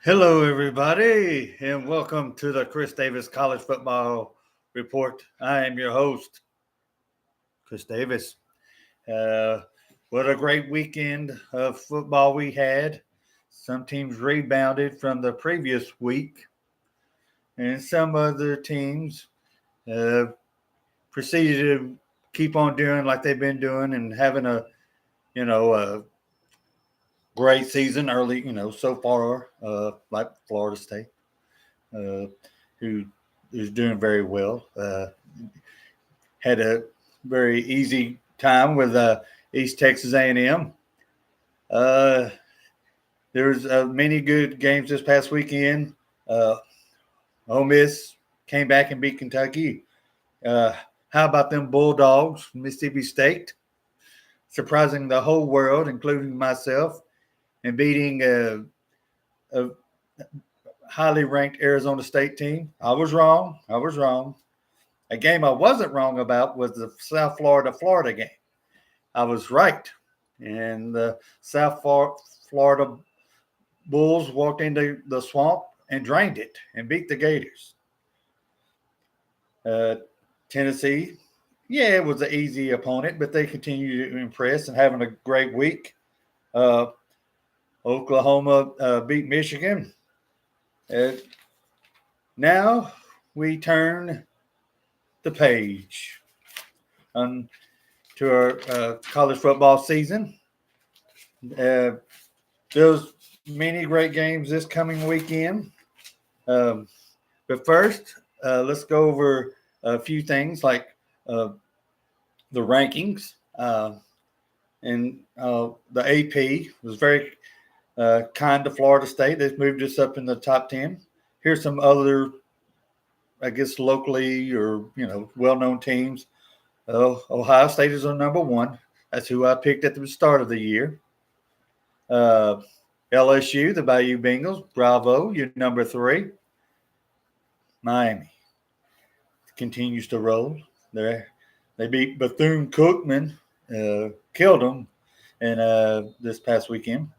Hello, everybody, and welcome to the Chris Davis College Football Report. I am your host, Chris Davis. Uh, what a great weekend of football we had. Some teams rebounded from the previous week, and some other teams uh, proceeded to keep on doing like they've been doing and having a great season early, so far, like Florida State. Uh, who is doing very well. Had a very easy time with East Texas A&M. Uh, there was many good games this past weekend. Uh, Ole Miss came back and beat Kentucky. Uh, how about them Bulldogs, Mississippi State, surprising the whole world, including myself, and beating a highly ranked Arizona State team? I was wrong. A game I wasn't wrong about was the South Florida game. I was right. And the South Florida Bulls walked into the swamp and drained it and beat the Gators. Tennessee, yeah, it was an easy opponent, but they continue to impress and having a great week. Oklahoma beat Michigan. Now we turn the page on to our college football season. There's many great games this coming weekend. But first, let's go over a few things like the rankings. And the AP was very kind to Florida State. They've moved us up in the top 10. Here's some other, I guess, locally or, well-known teams. Ohio State is our number one. That's who I picked at the start of the year. LSU, the Bayou Bengals, bravo, you're number 3. Miami continues to roll. They beat Bethune-Cookman, killed them in this past weekend.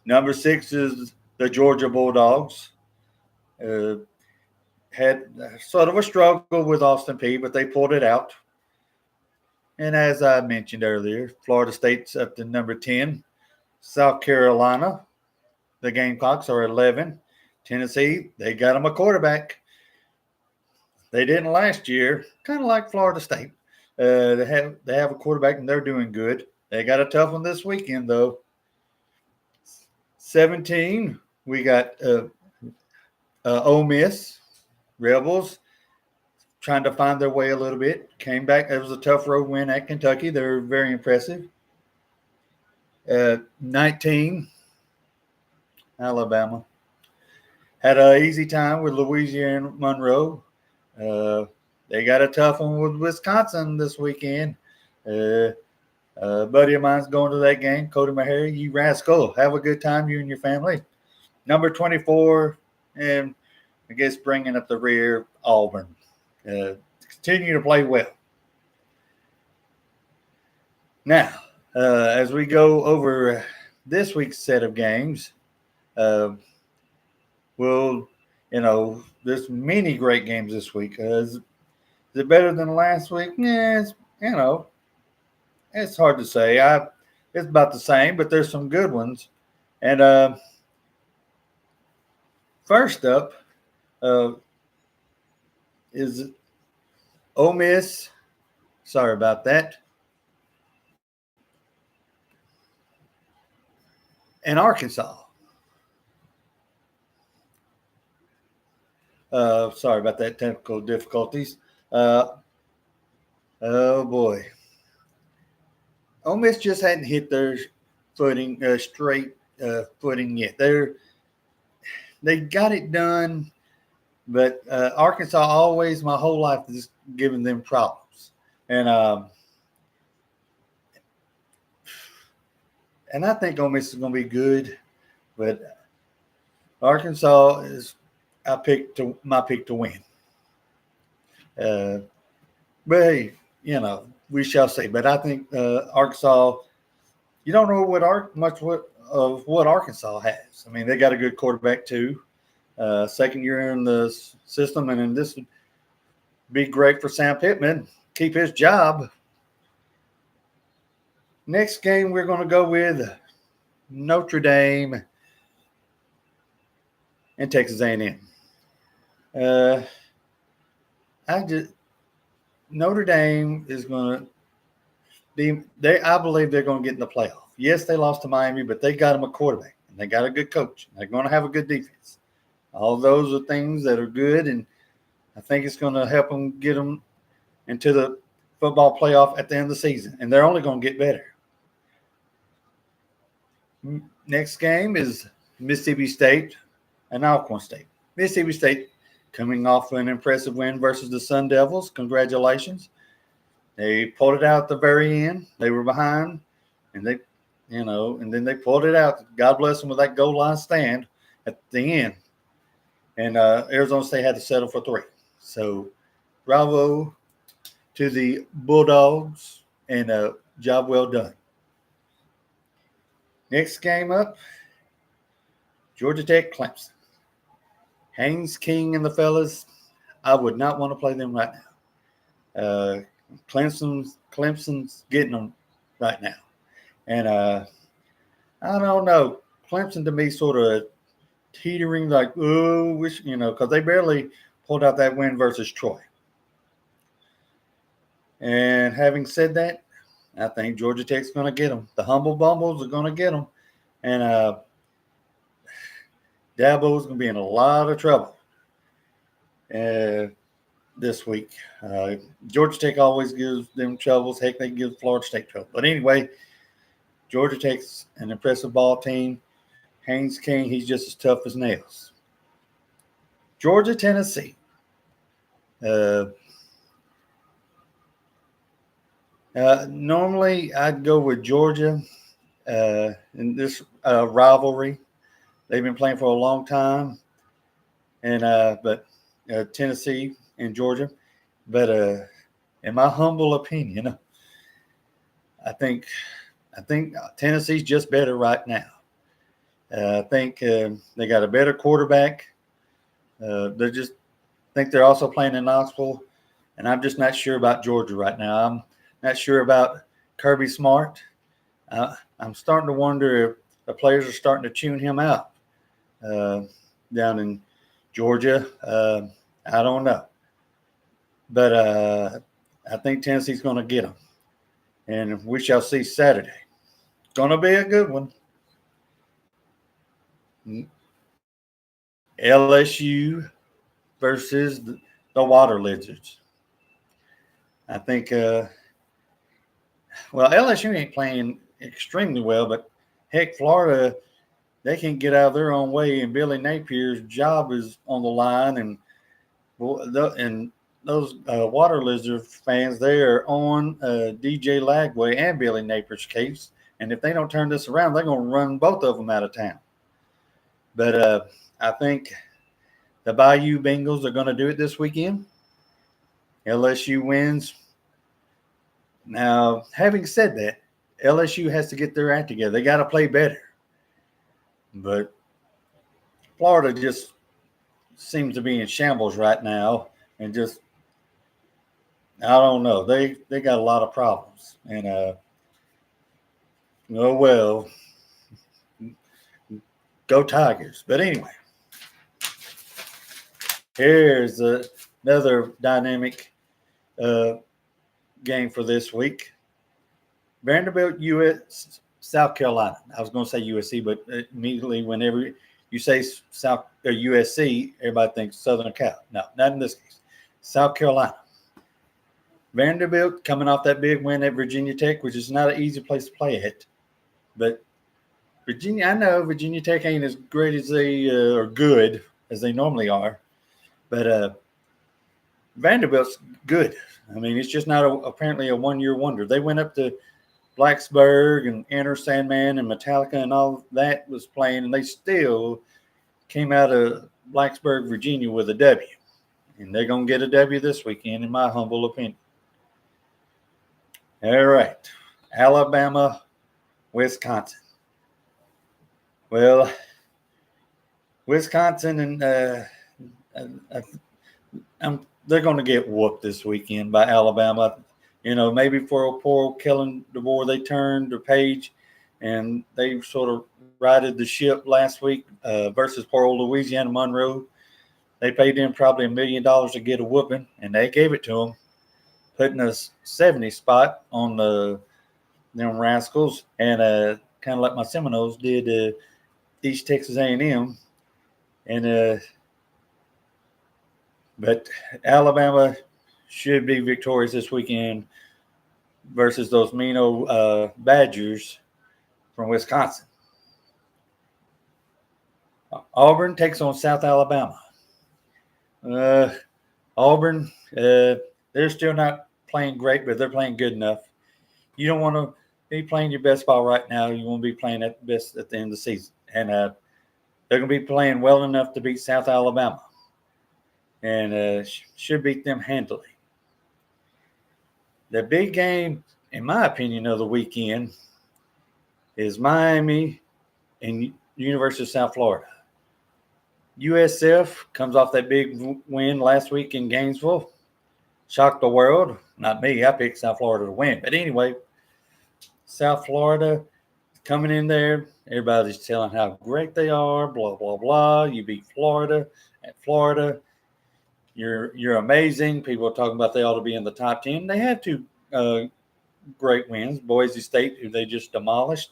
Number 6 is the Georgia Bulldogs. Had sort of a struggle with Austin Peay, but they pulled it out. And as I mentioned earlier, Florida State's up to number 10. South Carolina, the Gamecocks are 11. Tennessee, they got them a quarterback. They didn't last year, kind of like Florida State. They have a quarterback and they're doing good. They got a tough one this weekend though. 17, we got Ole Miss, Rebels, trying to find their way a little bit. Came back. It was a tough road win at Kentucky. They're very impressive. 19, Alabama. Had an easy time with Louisiana Monroe. They got a tough one with Wisconsin this weekend. A buddy of mine's going to that game, Cody Meharry. You rascal. Have a good time, you and your family. Number 24, and I guess bringing up the rear, Auburn. Continue to play well. Now, as we go over this week's set of games, there's many great games this week. Is it better than last week? Yeah, it's hard to say. It's about the same, but there's some good ones. And first up is Ole Miss. Sorry about that. And Arkansas. Sorry about that, technical difficulties. Oh boy. Ole Miss just hadn't hit their footing, straight footing yet. They got it done, but Arkansas always, my whole life, is giving them problems. And I think Ole Miss is going to be good, but Arkansas is my pick to win. But hey, we shall see. But I think Arkansas, you don't know what of what Arkansas has. I mean, they got a good quarterback too. Second year in the system, and then this would be great for Sam Pittman. Keep his job. Next game, we're going to go with Notre Dame and Texas A&M. Notre Dame is going to be. I believe they're going to get in the playoff. Yes, they lost to Miami, but they got them a quarterback and they got a good coach. They're going to have a good defense. All those are things that are good, and I think it's going to help them get them into the football playoff at the end of the season, and they're only going to get better. Next game is Mississippi State and Alcorn State. Mississippi State coming off an impressive win versus the Sun Devils. Congratulations. They pulled it out at the very end. They were behind, and then they pulled it out. God bless them with that goal line stand at the end. And Arizona State had to settle for 3. So bravo to the Bulldogs, and job well done. Next game up, Georgia Tech, Clemson. Haynes King and the fellas, I would not want to play them right now. Clemson's getting them right now. And I don't know. Clemson to me sort of teetering like, because they barely pulled out that win versus Troy. And having said that, I think Georgia Tech's going to get them. The Humble Bumbles are going to get them. And Dabo's going to be in a lot of trouble this week. Georgia Tech always gives them troubles. Heck, they give Florida State trouble. But anyway, Georgia Tech's an impressive ball team. Haynes King, he's just as tough as nails. Georgia, Tennessee. Normally, I'd go with Georgia in this rivalry. They've been playing for a long time, and but Tennessee and Georgia. But in my humble opinion, I think Tennessee's just better right now. I think they got a better quarterback. They're also playing in Knoxville, and I'm just not sure about Georgia right now. I'm not sure about Kirby Smart. I'm starting to wonder if the players are starting to tune him out down in Georgia. I don't know. But I think Tennessee's going to get them. And we shall see Saturday. Going to be a good one. LSU versus the Water Lizards. I think, LSU ain't playing extremely well, but heck, Florida, they can't get out of their own way, and Billy Napier's job is on the line, and those Water Lizard fans, they are on DJ Lagway and Billy Napier's case, and if they don't turn this around, they're going to run both of them out of town. But I think the Bayou Bengals are going to do it this weekend. LSU wins. Now, having said that, LSU has to get their act together. They got to play better. But Florida just seems to be in shambles right now, and just, I don't know. They got a lot of problems. And, go Tigers. But anyway, here's another dynamic game for this week. Vanderbilt, South Carolina. I was going to say USC, but immediately whenever you say South or USC, everybody thinks Southern Cal. No, not in this case. South Carolina. Vanderbilt coming off that big win at Virginia Tech, which is not an easy place to play at. But I know Virginia Tech ain't as great as they are good as they normally are. But Vanderbilt's good. I mean, it's just not apparently a one-year wonder. They went up to Blacksburg and Enter Sandman and Metallica and all that was playing, and they still came out of Blacksburg, Virginia with a W. And they're going to get a W this weekend, in my humble opinion. All right. Alabama, Wisconsin. Well, Wisconsin and they're going to get whooped this weekend by Alabama. Maybe for poor old Kellen DeBoer, they turned the page and they sort of righted the ship last week versus poor old Louisiana Monroe. They paid them probably $1 million to get a whooping, and they gave it to them, putting a 70 spot on them rascals, and kind of like my Seminoles did East Texas A&M, and but Alabama should be victorious this weekend versus those mean old Badgers from Wisconsin. Auburn takes on South Alabama. Auburn, they're still not playing great, but they're playing good enough. You don't want to be playing your best ball right now. You want to be playing at best at the end of the season. And they're going to be playing well enough to beat South Alabama. And should beat them handily. The big game, in my opinion, of the weekend is Miami and University of South Florida. USF comes off that big win last week in Gainesville. Shocked the world. Not me. I picked South Florida to win. But anyway, South Florida coming in there. Everybody's telling how great they are. Blah, blah, blah. You beat Florida at Florida. You're amazing. People are talking about they ought to be in the top 10. They had two great wins. Boise State, who they just demolished,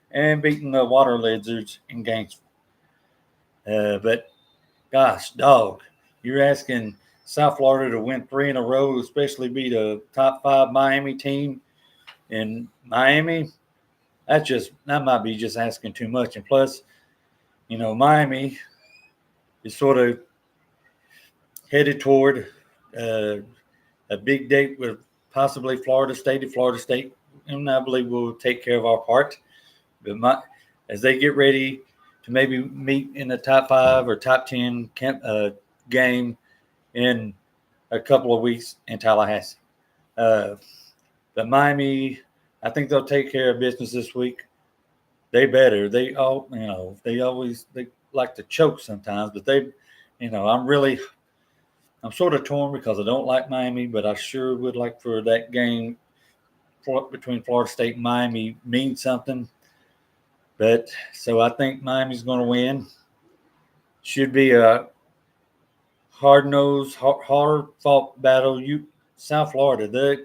and beating the Water Lizards in Gainesville. But gosh, dog, you're asking South Florida to win 3 in a row, especially beat a top 5 Miami team in Miami. That might be just asking too much. And plus, Miami is sort of headed toward a big date with possibly Florida State. If Florida State, and I believe, will take care of our part. But as they get ready to maybe meet in the top 5 or top 10 game in a couple of weeks in Tallahassee. But Miami, I think they'll take care of business this week. They better. They like to choke sometimes, but I'm sort of torn because I don't like Miami, but I sure would like for that game between Florida State and Miami mean something. But so I think Miami's going to win. Should be a hard-nosed, hard-fought battle. South Florida,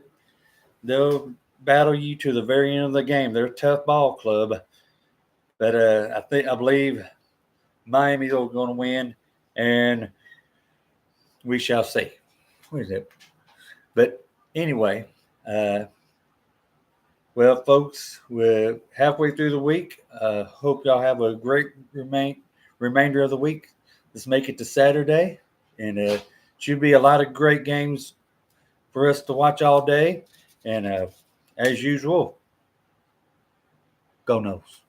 they'll battle you to the very end of the game. They're a tough ball club, but I believe Miami's going to win, and we shall see. What is it? But anyway, well, folks, we're halfway through the week. Hope y'all have a great remainder of the week. Let's make it to Saturday, and should be a lot of great games for us to watch all day. And as usual, go Noles.